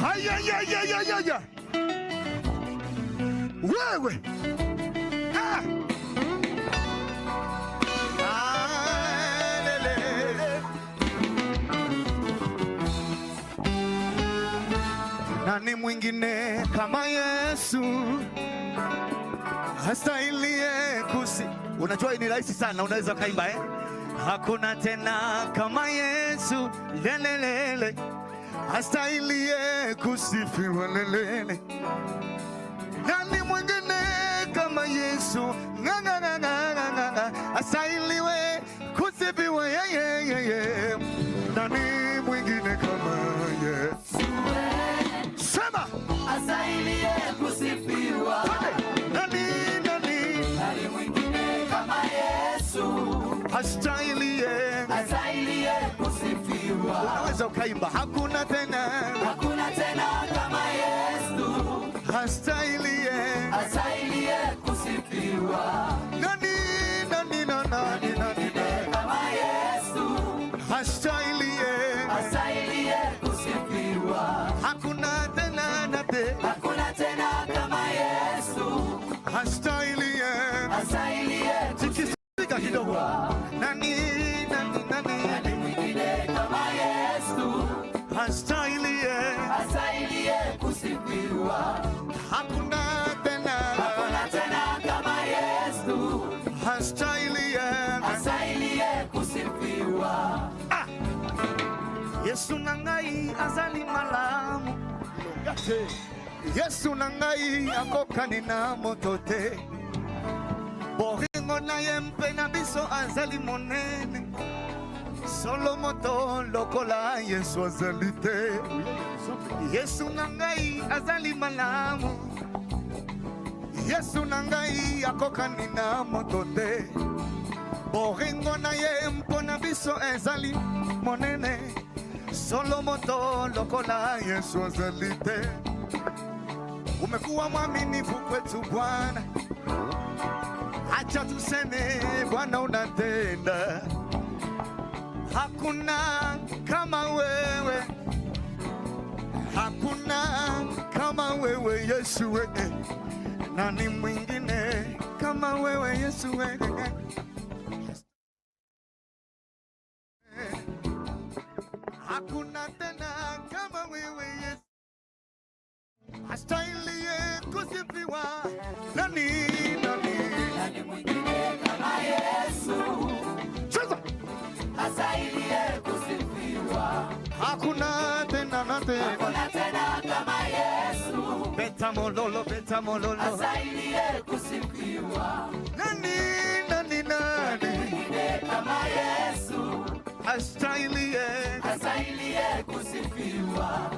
Haya. Wewe. Nani mwingine kama Yesu hastahiliye kusi. Unajua ni rahisi sana, unaweza kaimba Hakuna tena kama Yesu lelelele hastahiliye kusifiwa lelele. Nani mwingine kama Yesu hastahiliwe kusifiwa yeye. Nani mwingine kama Yesu? Sema hastahiliye kusifiwa. Nani mwingine kama Yesu hastahiliye kusifiwa. Unaweza ukaimba hakuna tena kama Yesu hastahiliye kusifiwa. Nani kama Yesu hastahiliye kusifiwa. hakuna tena kama Yesu hastahiliye kusifiwa. kidogo. Nani mwingine kama Yesu hastahiliye kusifiwa. hakuna tena kama Yesu hastahiliye kusifiwa. Yesu nangai azali malamu Yesu nangai akokani na motote boringo na yempe na biso azali monene solo moto lokola Yesu azali te. Yesu nangai azali malamu Yesu nangai akokani na motote boringo na yempe na biso azali monene solo moto lokola Yesu azali te. Umekuwa mwaminifu kwetu Bwana, acha tuseme Bwana unatenda. Hakuna kama wewe, hakuna kama wewe Yesu wewe. Nani mwingine kama wewe Yesu wewe? Hakuna tena kama wewe Yesu hastahiliye kusifiwa. Nani mwingine kama Yesu cheza hastahiliye kusifiwa. hakuna tena kama Yesu beta mololo hastahiliye kusifiwa. Nani mwingine kama Yesu hastahiliye kusifiwa.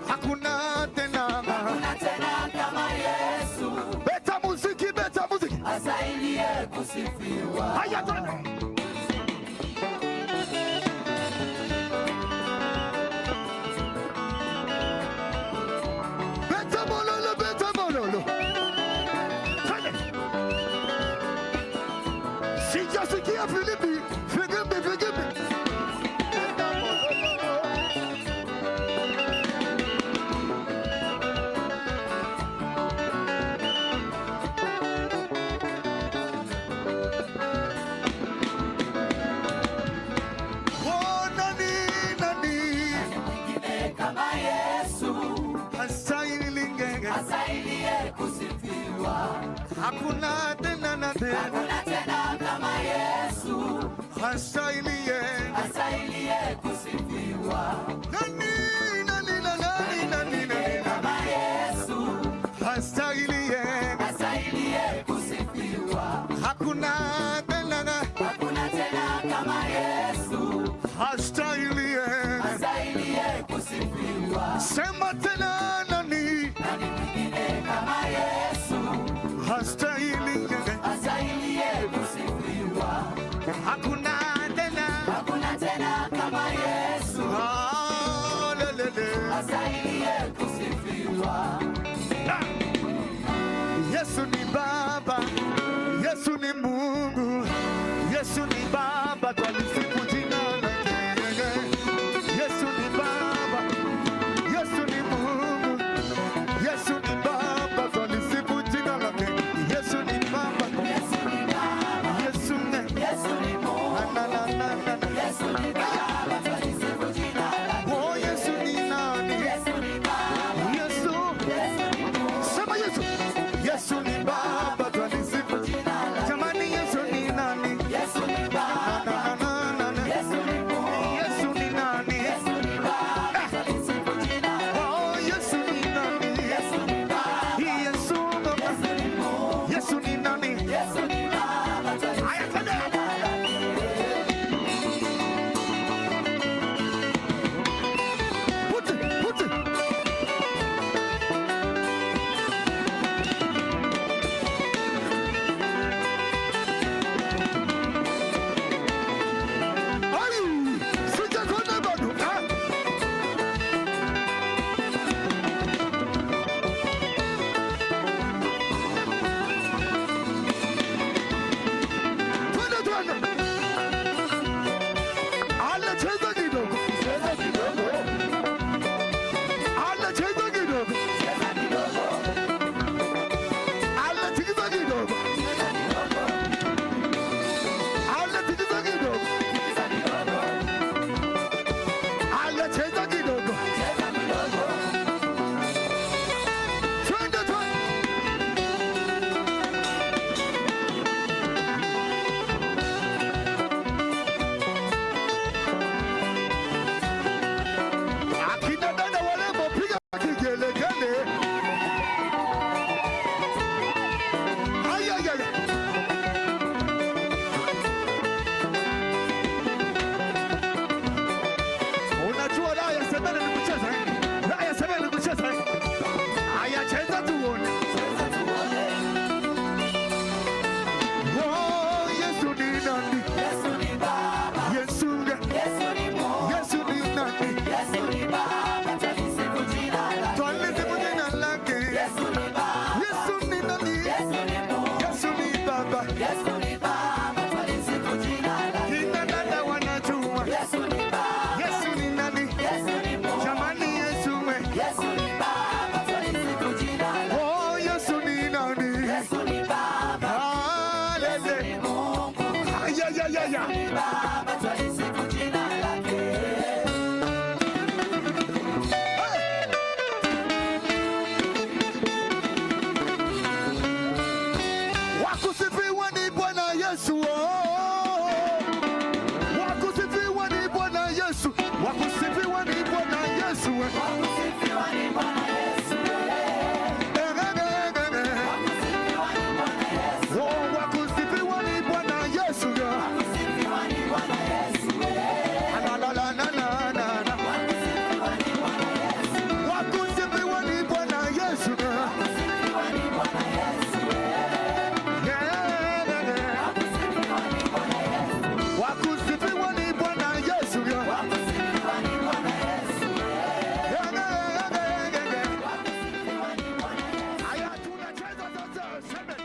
hakuna tena kama Yesu beta muziki hastahiliye kusifiwa. haya tena beta mololo sijasikia Filipi filimbi hakuna tena kama Yesu hastahiliye kusifiwa. Nani kama Yesu hastahiliye kusifiwa. hakuna tena kama Yesu hastahiliye kusifiwa. sema tena nani mwingine kama Yesu hastahiliye kusifiwa. hakuna tena kama Yesu hastahiliye kusifiwa. Yesu ni Baba, Yesu ni Mungu, Yesu ni Baba, twalisifu jina lake. Yesu ni Baba, Yesu ni Mungu. Yesu we. Wakusifiwa ni Bwana Yesu. Wakusifiwa ni Bwana Yesu. Oh, wakusifiwa ni Bwana Yesu we. Wakusifiwa ni Bwana Yesu. La la la la la la. Wakusifiwa ni Bwana Yesu. Wakusifiwa ni Bwana Yesu we. Wakusifiwa ni Bwana Yesu. Wakusifiwa ni Bwana Yesu we. Wakusifiwa ni Bwana Yesu. Haya tunacheza sasa. Sema.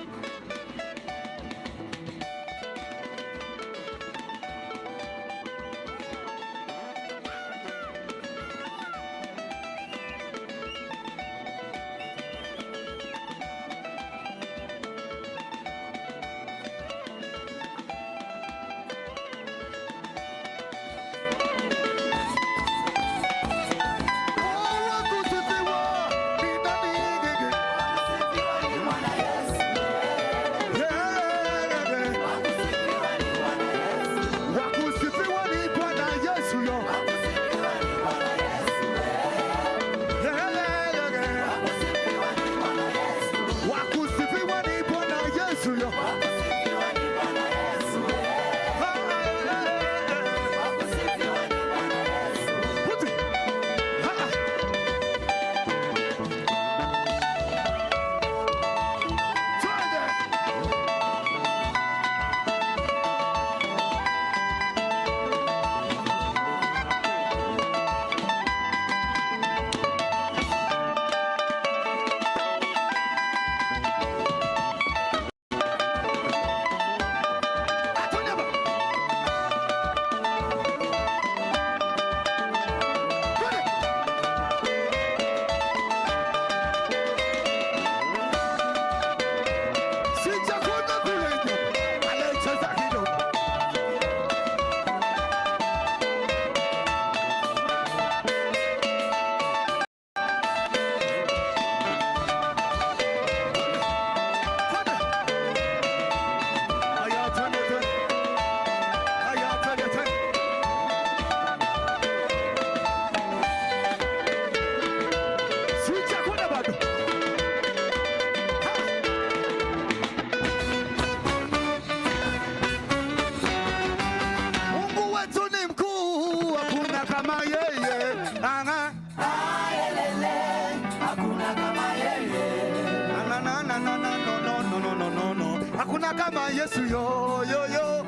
Hakuna kama Yesu yo yo yo.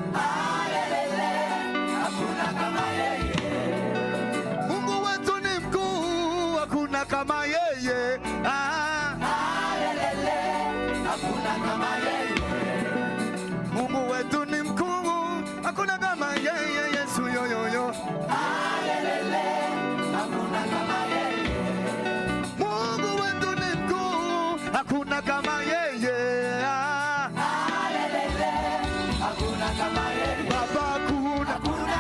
Hakuna kama yeye. Mungu wetu ni mkuu, hakuna kama yeye. Hakuna kama yeye. Mungu wetu ni mkuu, hakuna kama yeye. Yesu yo yo yo. Hakuna kama yeye. Mungu wetu ni mkuu, hakuna kama yeye. Hakuna kama yeye. Baba hakuna. Hakuna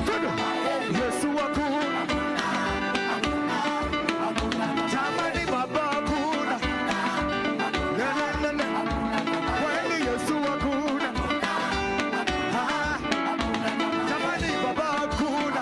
kama yeye. Yesu hakuna. Jamani baba hakuna. Kweli Yesu hakuna. Jamani baba hakuna.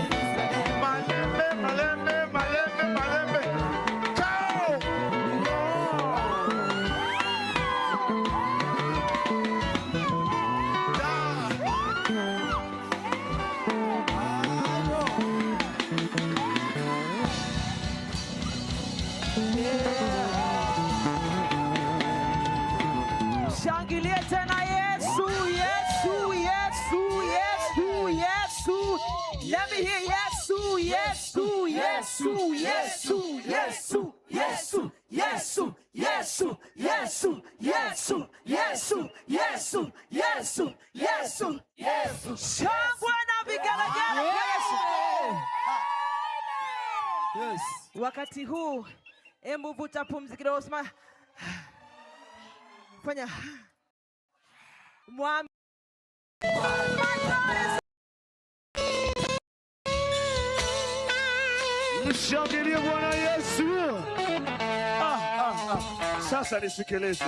Malembe, malembe, malembe, malembe. Ciao! Shangilie tena Yesu, Yesu, Yesu, Yesu, Yesu. Let me hear Yesu, Yesu, Yesu, Yesu, Yesu, Yesu, Yesu, Yesu, Yesu, Yesu, Yesu, Yesu, Yesu, Yesu, Yesu. Shangwe na vigelegele kwa Yesu. Yes. Wakati huu, hebu vuta pumzi kidogo, sema fanya mwami. Mshangilie Bwana Yesu. Sasa nisikilize.